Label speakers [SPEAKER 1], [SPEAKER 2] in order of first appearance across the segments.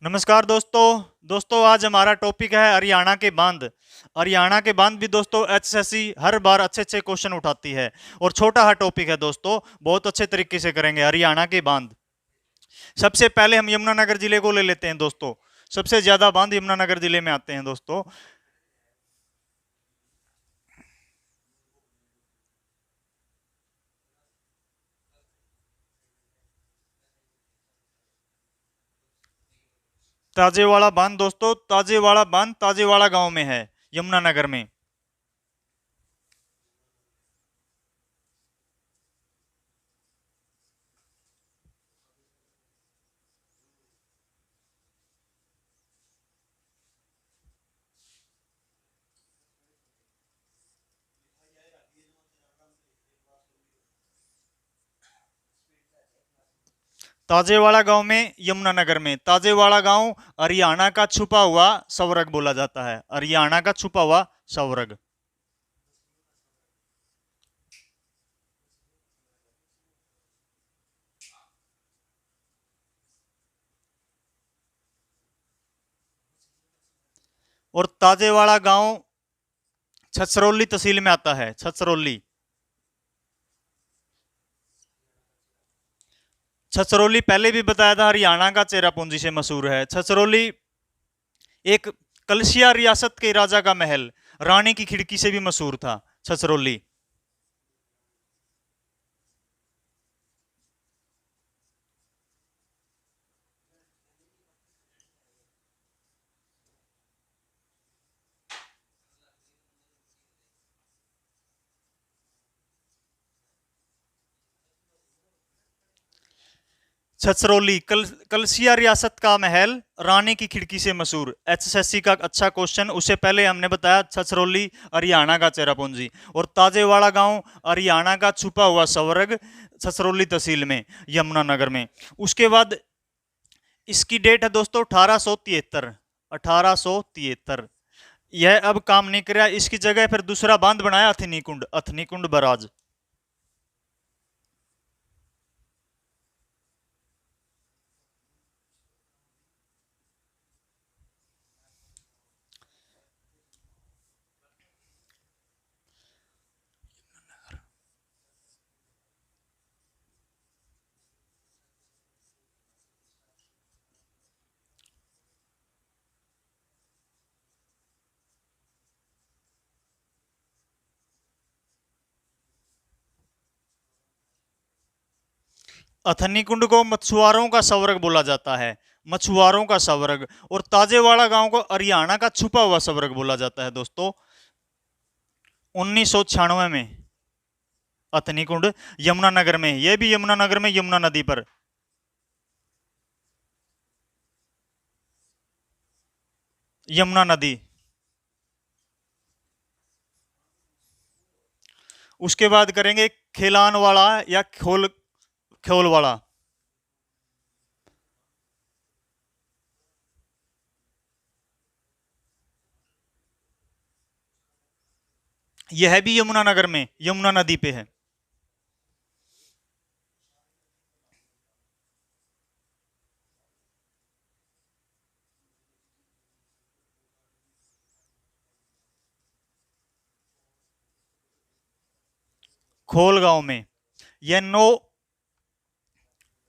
[SPEAKER 1] नमस्कार दोस्तों आज हमारा टॉपिक है हरियाणा के बांध। हरियाणा के बांध भी दोस्तों एचएसएससी हर बार अच्छे अच्छे क्वेश्चन उठाती है और छोटा हा टॉपिक है दोस्तों, बहुत अच्छे तरीके से करेंगे हरियाणा के बांध। सबसे पहले हम यमुनानगर जिले को ले लेते हैं दोस्तों। सबसे ज्यादा बांध यमुनानगर जिले में आते हैं दोस्तों। ताजेवाड़ा बांध दोस्तों, ताजेवाड़ा बांध ताजेवाड़ा गांव में है, यमुनानगर में। ताजेवाड़ा गांव में, यमुनानगर में। ताजेवाड़ा गांव हरियाणा का छुपा हुआ स्वर्ग बोला जाता है, हरियाणा का छुपा हुआ स्वर्ग। और ताजेवाड़ा गांव छछरौली तहसील में आता है, छछरौली। छछरौली पहले भी बताया था, हरियाणा का चेरापूंजी से मशहूर है छछरौली। एक कलसिया रियासत के राजा का महल, रानी की खिड़की से भी मशहूर था छछरौली। छछरौली कलसिया रियासत का महल, रानी की खिड़की से मशहूर। एचएसएससी का अच्छा क्वेश्चन। उससे पहले हमने बताया छछरौली हरियाणा का चेरापूंजी, और ताजेवाड़ा गांव हरियाणा का छुपा हुआ स्वर्ग, छछरौली तहसील में, यमुनानगर में। उसके बाद इसकी डेट है दोस्तों 1873। 1873। यह अब काम नहीं कर रहा, इसकी जगह फिर दूसरा बांध बनाया अथनी कुंड, अथनी कुंड बराज। अथनी कुंड को मछुआरों का स्वर्ग बोला जाता है, मछुआरों का स्वर्ग। और ताजेवाड़ा गांव को हरियाणा का छुपा हुआ स्वर्ग बोला जाता है दोस्तों। 1996 में अथनी कुंड यमुनानगर में, यह भी यमुनानगर में, यमुना नदी पर। यमुना नदी। उसके बाद करेंगे खेलान वाला या खोल खोल वाला। यह भी यमुनानगर में, यमुना नदी पे है। खोल गांव में। यह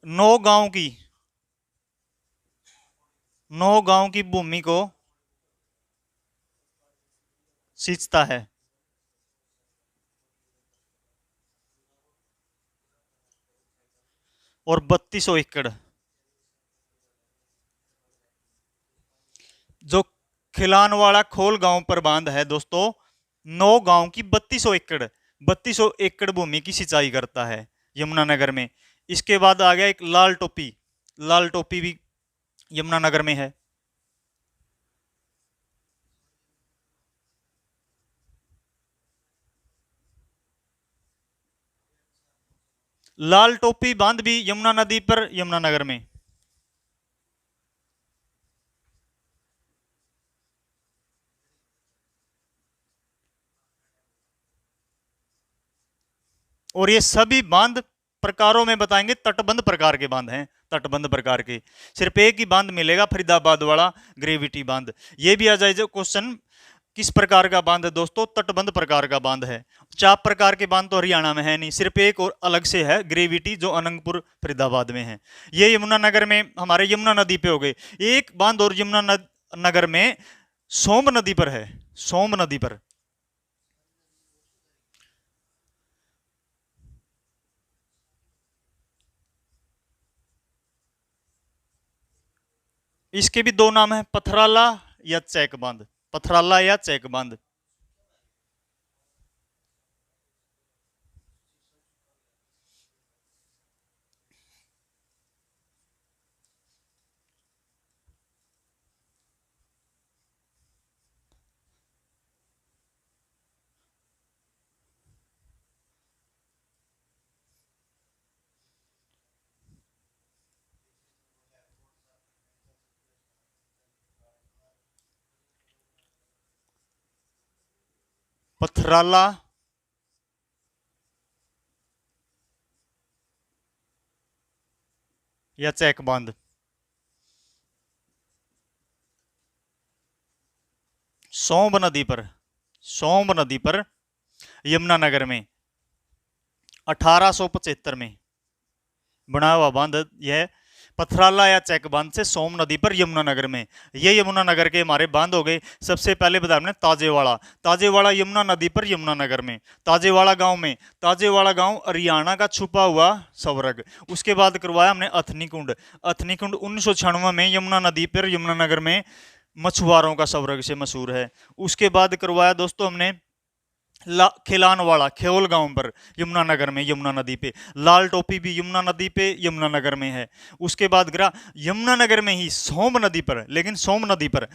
[SPEAKER 1] नौ गांव की, नौ गांव की भूमि को सींचता है। और 3200 एकड़। जो खिलानवाड़ा खोल गांव पर बांध है दोस्तों, 9 गांव की 3200 एकड़, 3200 एकड़ भूमि की सिंचाई करता है यमुनानगर में। इसके बाद आ गया एक लाल टोपी। लाल टोपी भी यमुनानगर में है। लाल टोपी बांध भी यमुना नदी पर, यमुनानगर में। और ये सभी बांध प्रकारों में बताएंगे, तटबंध प्रकार के बांध हैं, तटबंध प्रकार के। सिर्फ एक ही बांध मिलेगा, फरीदाबाद वाला ग्रेविटी बांध। ये भी आ जाए जो क्वेश्चन, किस प्रकार का बांध है दोस्तों? तटबंध प्रकार का बांध है। चाप प्रकार के बांध तो हरियाणा में है नहीं, सिर्फ एक और अलग से है, ग्रेविटी, जो अनंगपुर फरीदाबाद में है। ये यमुनानगर में हमारे यमुना नदी पे हो गए। एक बांध और यमुनानगर में सोम नदी पर है, सोम नदी पर। इसके भी दो नाम है, पथराला या चैक बांध, पथराला या चैक बांध। पथराला या चैक बांध। सोम्ब नदी पर, सोम्ब नदी पर यमुनानगर में 1875 में बना हुआ बांध यह पथराला या चैक बांध से सोम नदी पर यमुनानगर में। ये यमुनानगर के हमारे बांध हो गए। सबसे पहले बताया हमने ताजेवाड़ा, ताजेवाड़ा यमुना नदी पर यमुनानगर में, ताजेवाड़ा गांव में। ताजेवाड़ा गांव हरियाणा का छुपा हुआ स्वर्ग। उसके बाद करवाया हमने अथनी कुंड, अथनी कुंड 1996 में यमुना नदी पर यमुनानगर में मछुआरों का स्वर्ग से मशहूर है। उसके बाद करवाया दोस्तों हमने खिलानवाड़ा, खेल गांव पर यमुनानगर में, यमुना नदी पे। लाल टोपी भी यमुना नदी पे यमुनानगर में है। उसके बाद गिरा यमुनानगर में ही सोम नदी पर, लेकिन सोम नदी पर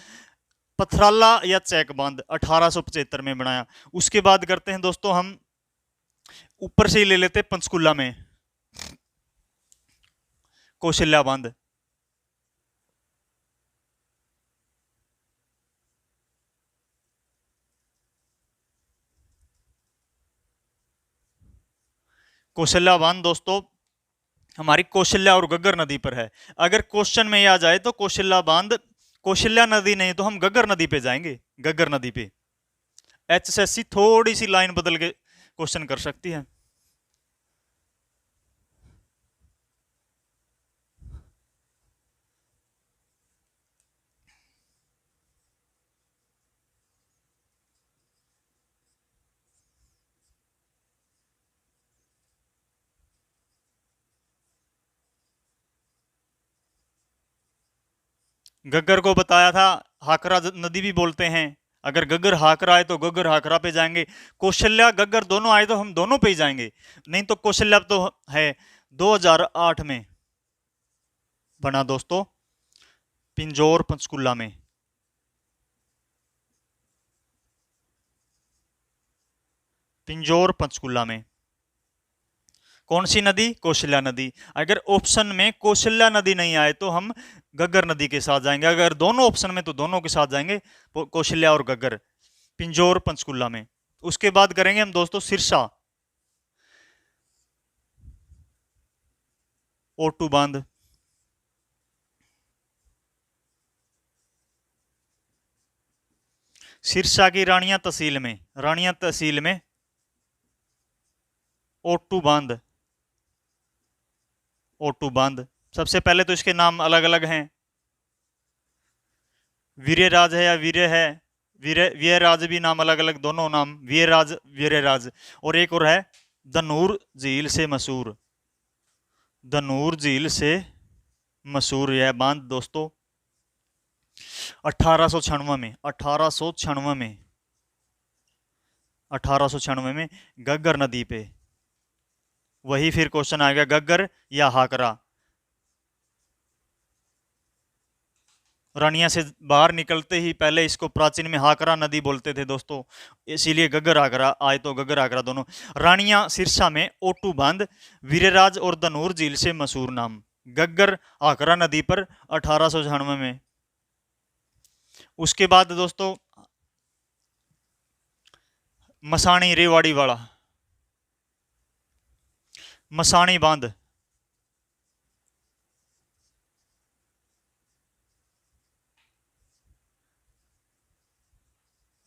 [SPEAKER 1] पथराला या चैक बांध 1875 में बनाया। उसके बाद करते हैं दोस्तों हम ऊपर से ही ले लेते पंचकुला में कौशल्या बांध। कौशल्या बांध दोस्तों हमारी कौशल्या और गग्गर नदी पर है। अगर क्वेश्चन में आ जाए तो कौशल्या बांध, कौशल्या नदी नहीं तो हम गग्गर नदी पे जाएंगे, गग्गर नदी पे। एचएसएससी थोड़ी सी लाइन बदल के क्वेश्चन कर सकती है। गग्गर को बताया था हाकरा नदी भी बोलते हैं। अगर गग्गर हाकरा आए तो गग्गर हाकरा पे जाएंगे। कौशल्या गग्गर दोनों आए तो हम दोनों पे ही जाएंगे। नहीं तो कौशल्या तो है 2008 में बना दोस्तों पिंजौर पंचकुला में। पिंजौर पंचकुला में कौन सी नदी? कौशल्या नदी। अगर ऑप्शन में कौशल्या नदी नहीं आए तो हम गग्गर नदी के साथ जाएंगे। अगर दोनों ऑप्शन में तो दोनों के साथ जाएंगे, कौशल्या और गग्गर, पिंजौर पंचकुला में। उसके बाद करेंगे हम दोस्तों सिरसा, ओटू बांध। सिरसा की रानिया तहसील में, रानिया तहसील में ओटू बांध, ओटू बांध। सबसे पहले तो इसके नाम अलग अलग हैं, वीरराज है या वीर है, वीरराज भी नाम अलग अलग, दोनों नाम वीरराज वीरराज। और एक और है धनूर झील से मशहूर, धनूर झील से मशहूर यह बांध दोस्तों 1896 में, 1896 में, 1896 में गग्गर नदी पे। वही फिर क्वेश्चन आ गया गग्गर या हाकरा। रानिया से बाहर निकलते ही पहले इसको प्राचीन में हाकरा नदी बोलते थे दोस्तों, इसीलिए गग्गर हाकरा आए तो गग्गर हाकरा दोनों। रानिया सिरसा में ओटू बांध, वीरराज और धनूर झील से मशहूर नाम, गग्गर हाकरा नदी पर 1896 में। उसके बाद दोस्तों मसाणी रेवाड़ी वाला, मसाणी बांध,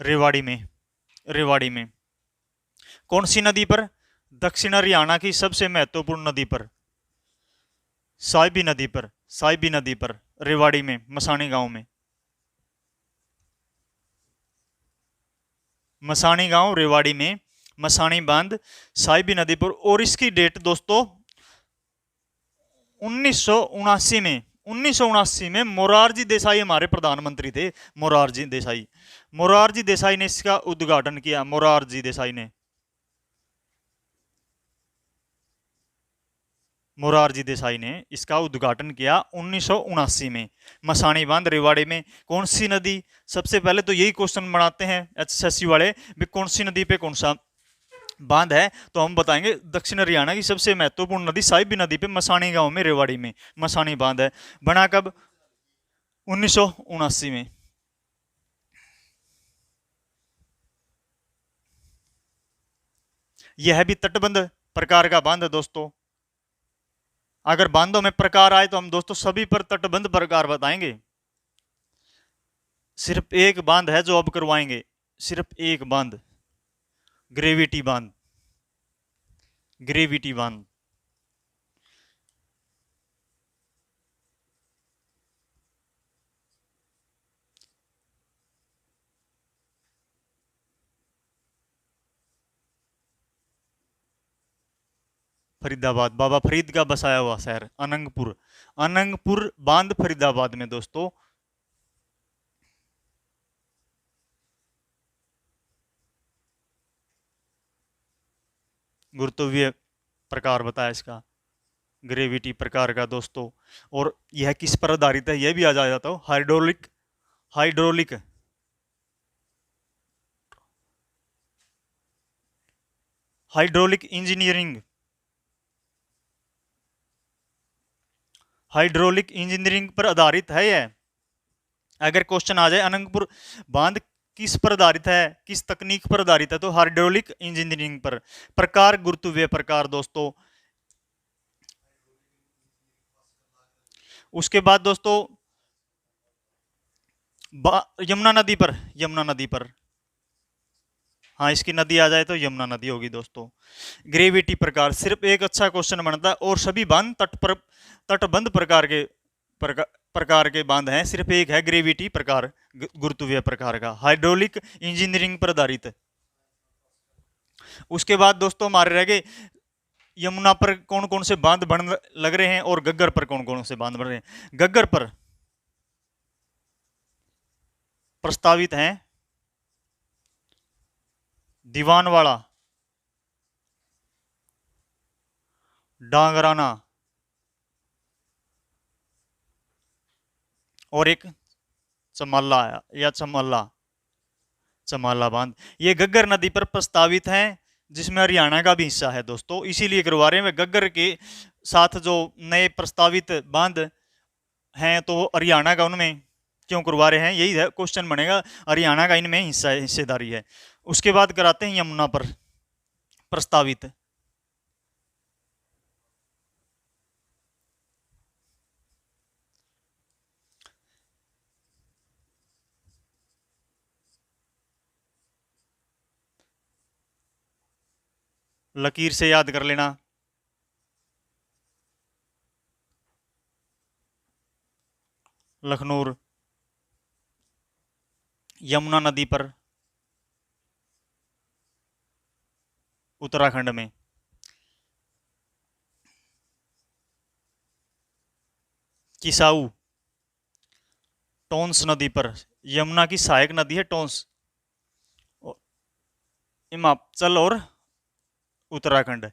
[SPEAKER 1] रेवाड़ी में, रेवाड़ी में। कौन सी नदी पर? दक्षिण हरियाणा की सबसे महत्वपूर्ण नदी पर, साहिबी नदी पर, साहिबी नदी पर, रेवाड़ी में, मसाणी गांव में। मसाणी गांव रेवाड़ी में, मसाणी बांध साहिबी नदी पर। और इसकी डेट दोस्तों 1979 में, 1979 में मोरारजी देसाई हमारे प्रधानमंत्री थे, मोरारजी देसाई, मोरारजी देसाई ने इसका उद्घाटन किया, मोरारजी देसाई ने, मोरारजी देसाई ने इसका उद्घाटन किया 1979 में। मसाणी बांध रेवाड़ी में। कौन सी नदी? सबसे पहले तो यही क्वेश्चन बनाते हैं एचएसएससी वाले भी, कौन सी नदी पे कौन सा बांध है, तो हम बताएंगे दक्षिण हरियाणा की सबसे महत्वपूर्ण नदी साहिबी नदी पे, मसाणी गांव में, रेवाड़ी में मसाणी बांध है। बना कब? 1979 में। यह भी तटबंध प्रकार का बांध है दोस्तों। अगर बांधों में प्रकार आए तो हम दोस्तों सभी पर तटबंध प्रकार बताएंगे। सिर्फ एक बांध है जो अब करवाएंगे, सिर्फ एक बांध, ग्रेविटी बांध, ग्रेविटी बांध। फरीदाबाद, बाबा फरीद का बसाया हुआ शहर अनंगपुर, अनंगपुर बांध फरीदाबाद में दोस्तों। गुरुत्वीय प्रकार बताया इसका, ग्रेविटी प्रकार का दोस्तों। और यह किस पर आधारित है, यह भी आ जाता हो, hydraulic, hydraulic, hydraulic engineering, hydraulic engineering पर आधारित है यह। अगर क्वेश्चन आ जाए अनंगपुर बांध किस पर आधारित है, किस तकनीक पर आधारित है, तो हाइड्रोलिक इंजीनियरिंग पर। प्रकार गुरुत्वीय प्रकार दोस्तों। उसके बाद दोस्तों यमुना नदी पर, यमुना नदी पर, हाँ इसकी नदी आ जाए तो यमुना नदी होगी दोस्तों। ग्रेविटी प्रकार सिर्फ एक अच्छा क्वेश्चन बनता है, और सभी बांध तट पर, तटबंध प्रकार के बांध हैं, सिर्फ एक है ग्रेविटी प्रकार, गुरुत्वीय प्रकार का, हाइड्रोलिक इंजीनियरिंग पर आधारित। उसके बाद दोस्तों हमारे रह गए यमुना पर कौन कौन से बांध बन लग रहे हैं, और गग्गर पर कौन कौन से बांध बन रहे हैं। गग्गर पर प्रस्तावित हैं दीवानवाड़ा, डांगराना, और एक चमाला या चमाला, चमाला बांध। ये गग्गर नदी पर प्रस्तावित हैं, जिसमें हरियाणा का भी हिस्सा है दोस्तों, इसीलिए करवा रहे हैं। गग्गर के साथ जो नए प्रस्तावित बांध हैं तो हरियाणा का उनमें क्यों करवा रहे हैं, यही है क्वेश्चन बनेगा, हरियाणा का इनमें हिस्सेदारी है। उसके बाद कराते हैं यमुना पर प्रस्तावित। लकीर से याद कर लेना। लखनऊ, यमुना नदी पर, उत्तराखंड में। किसाऊ, टोंस नदी पर, यमुना की सहायक नदी है टोंस, हिमाचल और उत्तराखंड।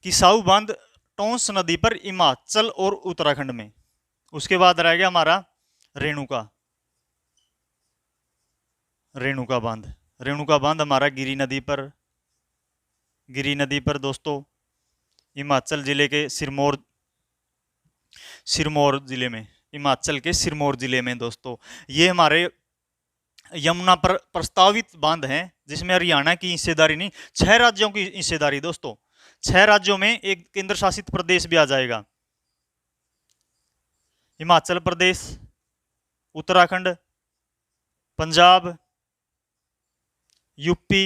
[SPEAKER 1] किसाऊ बांध टोंस नदी पर, हिमाचल और उत्तराखंड में। उसके बाद रह गया हमारा रेणुका, रेणुका बांध, रेणुका बांध हमारा गिरी नदी पर, गिरी नदी पर दोस्तों, हिमाचल जिले के सिरमौर, सिरमौर जिले में, हिमाचल के सिरमौर जिले में दोस्तों। ये हमारे यमुना पर प्रस्तावित बांध हैं, जिसमें हरियाणा की हिस्सेदारी नहीं, 6 राज्यों की हिस्सेदारी दोस्तों, 6 राज्यों में एक केंद्र शासित प्रदेश भी आ जाएगा। हिमाचल प्रदेश, उत्तराखंड, पंजाब, यूपी,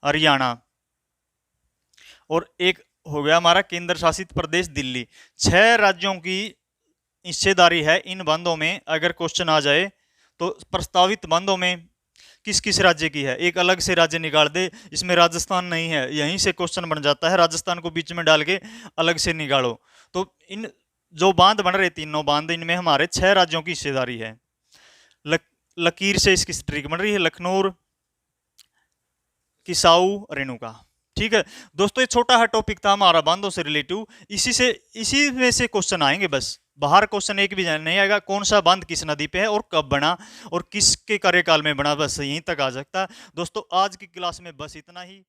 [SPEAKER 1] हरियाणा, और एक हो गया हमारा केंद्र शासित प्रदेश दिल्ली। 6 राज्यों की हिस्सेदारी है इन बंदों में। अगर क्वेश्चन आ जाए तो प्रस्तावित बंदों में किस किस राज्य की है, एक अलग से राज्य निकाल दे, इसमें राजस्थान नहीं है, यहीं से क्वेश्चन बन जाता है, राजस्थान को बीच में डाल के अलग से निकालो। तो इन जो बांध बन रहे तीनों बांध, इनमें हमारे 6 राज्यों की हिस्सेदारी है। लकीर से इसकी स्ट्रीक बन रही है, लखनऊ, किसाऊ, रेणुका। ठीक है दोस्तों, ये छोटा है टॉपिक था हमारा बांधों से रिलेटिव। इसी में से क्वेश्चन आएंगे, बस बाहर क्वेश्चन एक भी नहीं आएगा। कौन सा बांध किस नदी पे है और कब बना और किसके कार्यकाल में बना, बस यहीं तक आ सकता है। दोस्तों आज की क्लास में बस इतना ही।